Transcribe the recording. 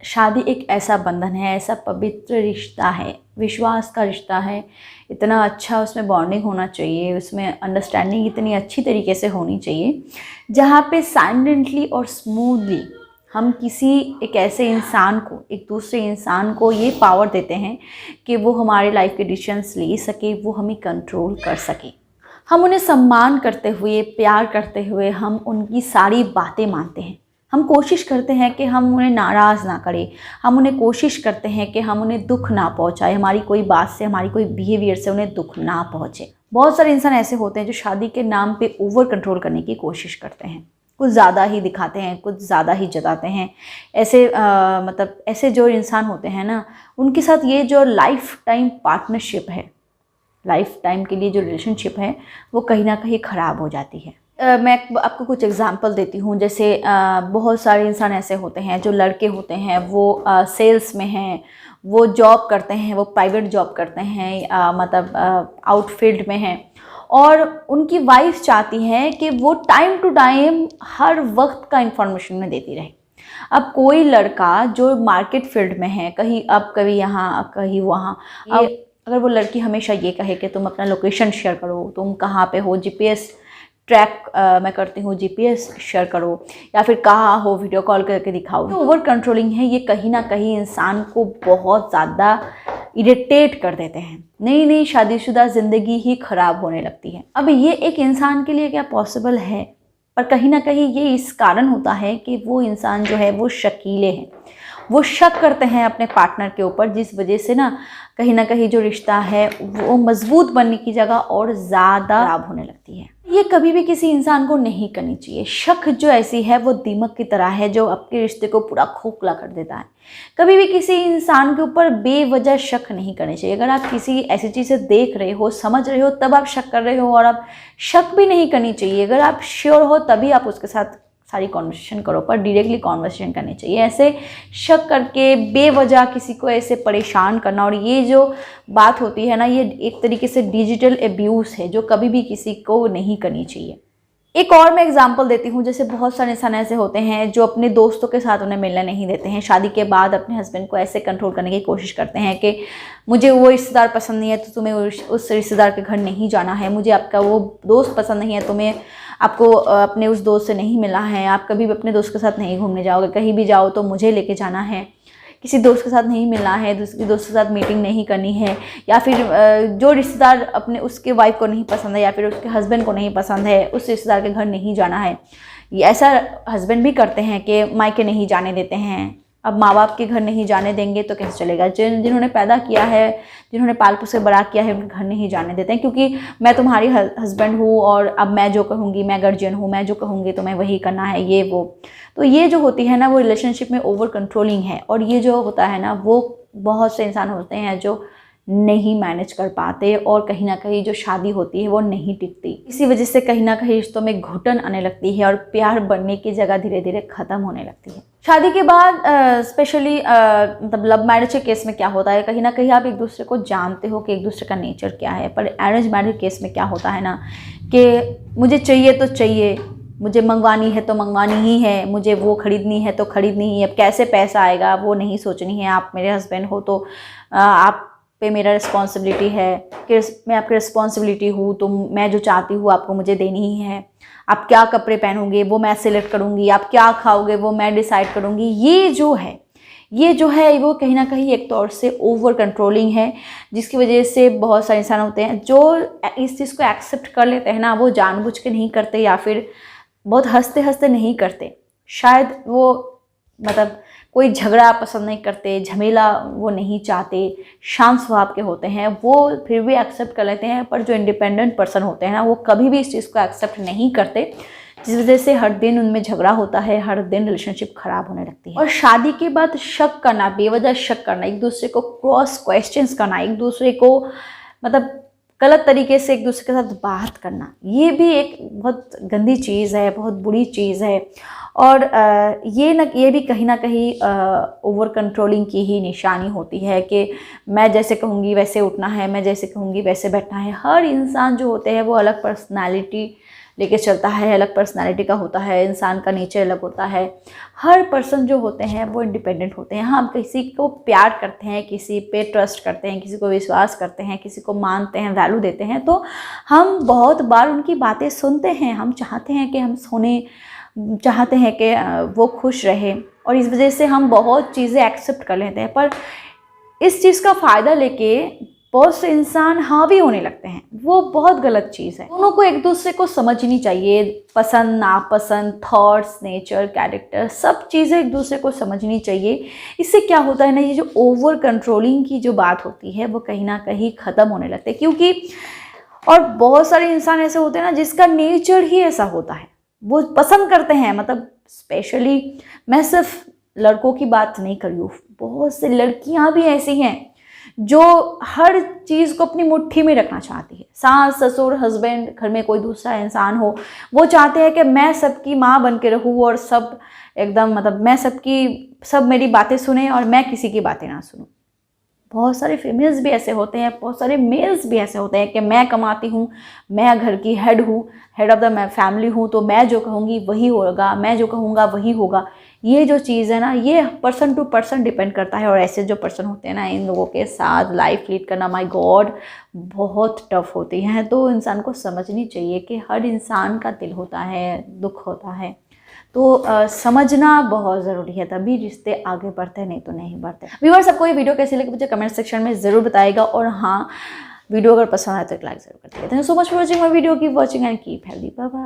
शादी एक ऐसा बंधन है, ऐसा पवित्र रिश्ता है, विश्वास का रिश्ता है। इतना अच्छा उसमें बॉन्डिंग होना चाहिए, उसमें अंडरस्टैंडिंग इतनी अच्छी तरीके से होनी चाहिए, जहाँ पे साइलेंटली और स्मूथली हम किसी एक ऐसे इंसान को, एक दूसरे इंसान को ये पावर देते हैं कि वो हमारे लाइफ के डिसीजंस ले सके, वो हमें कंट्रोल कर सके। हम उन्हें सम्मान करते हुए, प्यार करते हुए हम उनकी सारी बातें मानते हैं। हम कोशिश करते हैं कि हम उन्हें नाराज़ ना करें, हम उन्हें कोशिश करते हैं कि हम उन्हें दुख ना पहुंचाएं, हमारी कोई बात से, हमारी कोई बिहेवियर से उन्हें दुख ना पहुंचे। बहुत सारे इंसान ऐसे होते हैं जो शादी के नाम पे ओवर कंट्रोल करने की कोशिश करते हैं, कुछ ज़्यादा ही दिखाते हैं, कुछ ज़्यादा ही जताते हैं। ऐसे मतलब ऐसे जो इंसान होते हैं ना, उनके साथ ये जो लाइफ टाइम पार्टनरशिप है, लाइफ टाइम के लिए जो रिलेशनशिप है, वो कहीं ना कहीं ख़राब हो जाती है। मैं आपको कुछ एग्जांपल देती हूँ। जैसे बहुत सारे इंसान ऐसे होते हैं, जो लड़के होते हैं वो सेल्स में हैं, वो जॉब करते हैं, वो प्राइवेट जॉब करते हैं, मतलब आउट फील्ड में हैं, और उनकी वाइफ चाहती है कि वो टाइम टू टाइम हर वक्त का इंफॉर्मेशन उन्हें देती रहे। अब कोई लड़का जो मार्केट फील्ड में है, कहीं अब कभी यहाँ कहीं वहाँ, अब अगर वो लड़की हमेशा ये कहे कि तुम अपना लोकेशन शेयर करो, तुम कहाँ पे हो, जीपीएस ट्रैक मैं करती हूँ, जीपीएस शेयर करो, या फिर कहाँ हो वीडियो कॉल करके दिखाओ, तो ओवर कंट्रोलिंग है। ये कहीं ना कहीं इंसान को बहुत ज़्यादा इरिटेट कर देते हैं। नई नई शादीशुदा ज़िंदगी ही ख़राब होने लगती है। अब ये एक इंसान के लिए क्या पॉसिबल है? पर कहीं ना कहीं ये इस कारण होता है कि वो इंसान जो है वो शकीले हैं, वो शक करते हैं अपने पार्टनर के ऊपर, जिस वजह से ना कहीं जो रिश्ता है वो मजबूत बनने की जगह और ज़्यादा खराब होने लगती है। ये कभी भी किसी इंसान को नहीं करनी चाहिए। शक जो ऐसी है वो दीमक की तरह है, जो आपके रिश्ते को पूरा खोखला कर देता है। कभी भी किसी इंसान के ऊपर बेवजह शक नहीं करनी चाहिए। अगर आप किसी ऐसी चीज़ से देख रहे हो, समझ रहे हो, तब आप शक कर रहे हो, और आप शक भी नहीं करनी चाहिए। अगर आप श्योर हो तभी आप उसके साथ सारी कॉन्वर्सेशन करो, पर डायरेक्टली कॉन्वर्सेशन करनी चाहिए। ऐसे शक करके बेवजह किसी को ऐसे परेशान करना, और ये जो बात होती है ना, ये एक तरीके से डिजिटल एब्यूज़ है, जो कभी भी किसी को नहीं करनी चाहिए। एक और मैं एग्जांपल देती हूँ। जैसे बहुत सारे इंसान ऐसे होते हैं जो अपने दोस्तों के साथ उन्हें मिलने नहीं देते हैं। शादी के बाद अपने हस्बैंड को ऐसे कंट्रोल करने की कोशिश करते हैं कि मुझे वो रिश्तेदार पसंद नहीं है तो तुम्हें उस रिश्तेदार के घर नहीं जाना है, मुझे आपका वो दोस्त पसंद नहीं है, तुम्हें आपको अपने उस दोस्त से नहीं मिलना है, आप कभी भी अपने दोस्त के साथ नहीं घूमने जाओगे, कहीं भी जाओ तो मुझे लेके जाना है, किसी दोस्त के साथ नहीं मिलना है, दूसरी दोस्त के साथ मीटिंग नहीं करनी है, या फिर जो रिश्तेदार अपने उसके वाइफ को नहीं पसंद है या फिर उसके हस्बैंड को नहीं पसंद है, उस रिश्तेदार के घर नहीं जाना है। ये ऐसा हस्बैंड भी करते हैं कि मायके नहीं जाने देते हैं। अब माँ बाप के घर नहीं जाने देंगे तो कैसे चलेगा? जिन्होंने पैदा किया है, जिन्होंने पाल पोस के बड़ा किया है, उनके घर नहीं जाने देते हैं, क्योंकि मैं तुम्हारी हस्बैंड हूँ और अब मैं जो कहूँगी, मैं गार्जियन हूँ, मैं जो कहूँगी तो मैं वही करना है, ये वो। तो ये जो होती है ना, वो रिलेशनशिप में ओवर कंट्रोलिंग है। और ये जो होता है ना, वो बहुत से इंसान होते हैं जो नहीं मैनेज कर पाते, और कहीं ना कहीं जो शादी होती है वो नहीं टिकती। इसी वजह से कहीं ना कहीं रिश्तों में घुटन आने लगती है और प्यार बढ़ने की जगह धीरे धीरे ख़त्म होने लगती है। शादी के बाद स्पेशली मतलब लव मैरिज के केस में क्या होता है, कहीं ना कहीं आप एक दूसरे को जानते हो कि एक दूसरे का नेचर क्या है। पर अरेंज मैरिज केस में क्या होता है ना, कि मुझे चाहिए तो चाहिए, मुझे मंगवानी है तो मंगवानी ही है, मुझे वो खरीदनी है तो खरीदनी ही है, अब कैसे पैसा आएगा वो नहीं सोचनी है। आप मेरे हस्बैंड हो तो आप पे मेरा रिस्पॉन्सिबिलिटी है कि मैं आपकी रिस्पॉन्सिबिलिटी हूँ, तो मैं जो चाहती हूँ आपको मुझे देनी ही है। आप क्या कपड़े पहनोगे वो मैं सिलेक्ट करूँगी, आप क्या खाओगे वो मैं डिसाइड करूँगी। ये जो है वो कहीं ना कहीं एक तौर से ओवर कंट्रोलिंग है, जिसकी वजह से बहुत सारे इंसान होते हैं जो इस चीज़ को एक्सेप्ट कर लेते हैं ना, वो जानबूझ के नहीं करते या फिर बहुत हंसते हंसते नहीं करते। शायद वो मतलब कोई झगड़ा पसंद नहीं करते, झमेला वो नहीं चाहते, शांत स्वभाव के होते हैं, वो फिर भी एक्सेप्ट कर लेते हैं। पर जो इंडिपेंडेंट पर्सन होते हैं ना, वो कभी भी इस चीज़ को एक्सेप्ट नहीं करते, जिस वजह से हर दिन उनमें झगड़ा होता है, हर दिन रिलेशनशिप खराब होने लगती है। और शादी के बाद शक करना, बेवजह शक करना, एक दूसरे को क्रॉस क्वेश्चंस करना, एक दूसरे को मतलब गलत तरीके से एक दूसरे के साथ बात करना, ये भी एक बहुत गंदी चीज़ है, बहुत बुरी चीज़ है। और ये भी कहीं ना कहीं ओवर कंट्रोलिंग की ही निशानी होती है कि मैं जैसे कहूँगी वैसे उठना है, मैं जैसे कहूँगी वैसे बैठना है। हर इंसान जो होते हैं वो अलग पर्सनालिटी लेके चलता है, अलग पर्सनालिटी का होता है, इंसान का नेचर अलग होता है। हर पर्सन जो होते हैं वो इंडिपेंडेंट होते हैं। हम किसी को प्यार करते हैं, किसी पे ट्रस्ट करते हैं, किसी को विश्वास करते हैं, किसी को मानते हैं, वैल्यू देते हैं, तो हम बहुत बार उनकी बातें सुनते हैं। हम चाहते हैं कि हम सुने, चाहते हैं कि वो खुश रहे, और इस वजह से हम बहुत चीज़ें एक्सेप्ट कर लेते हैं। पर इस चीज़ का फ़ायदा लेके बहुत से इंसान हावी होने लगते हैं, वो बहुत गलत चीज़ है। दोनों को एक दूसरे को समझनी चाहिए, पसंद नापसंद, थॉट्स, नेचर, कैरेक्टर, सब चीज़ें एक दूसरे को समझनी चाहिए। इससे क्या होता है ना, ये जो ओवर कंट्रोलिंग की जो बात होती है वो कहीं ना कहीं ख़त्म होने लगती है। क्योंकि और बहुत सारे इंसान ऐसे होते हैं ना जिसका नेचर ही ऐसा होता है, वो पसंद करते हैं, मतलब स्पेशली मैं सिर्फ लड़कों की बात नहीं कर रही हूँ, बहुत से लड़कियां भी ऐसी हैं जो हर चीज़ को अपनी मुट्ठी में रखना चाहती है। सास, ससुर, हस्बैंड, घर में कोई दूसरा इंसान हो, वो चाहते हैं कि मैं सबकी माँ बन के रहूँ और सब एकदम, मतलब मैं सब मेरी बातें सुने और मैं किसी की बातें ना सुनूं। बहुत सारे फीमेल्स भी ऐसे होते हैं, बहुत सारे मेल्स भी ऐसे होते हैं कि मैं कमाती हूँ, मैं घर की हेड हूँ, हेड ऑफ द मैं फैमिली हूँ, तो मैं जो कहूँगी वही होगा, मैं जो कहूँगा वही होगा। ये जो चीज़ है ना, ये पर्सन टू पर्सन डिपेंड करता है। और ऐसे जो पर्सन होते हैं ना, इन लोगों के साथ लाइफ लीड करना, माय गॉड, बहुत टफ होती हैं। तो इंसान को समझनी चाहिए कि हर इंसान का दिल होता है, दुख होता है, तो समझना बहुत ज़रूरी है, तभी रिश्ते आगे बढ़ते हैं, नहीं तो नहीं बढ़ते। व्यूअर्स, आपको ये वीडियो कैसी लगी मुझे कमेंट सेक्शन में ज़रूर बताइएगा, और हाँ, वीडियो अगर पसंद आए तो एक लाइक ज़रूर कर दीजिए। Thank you so much for watching my video, keep watching and keep healthy, bye bye.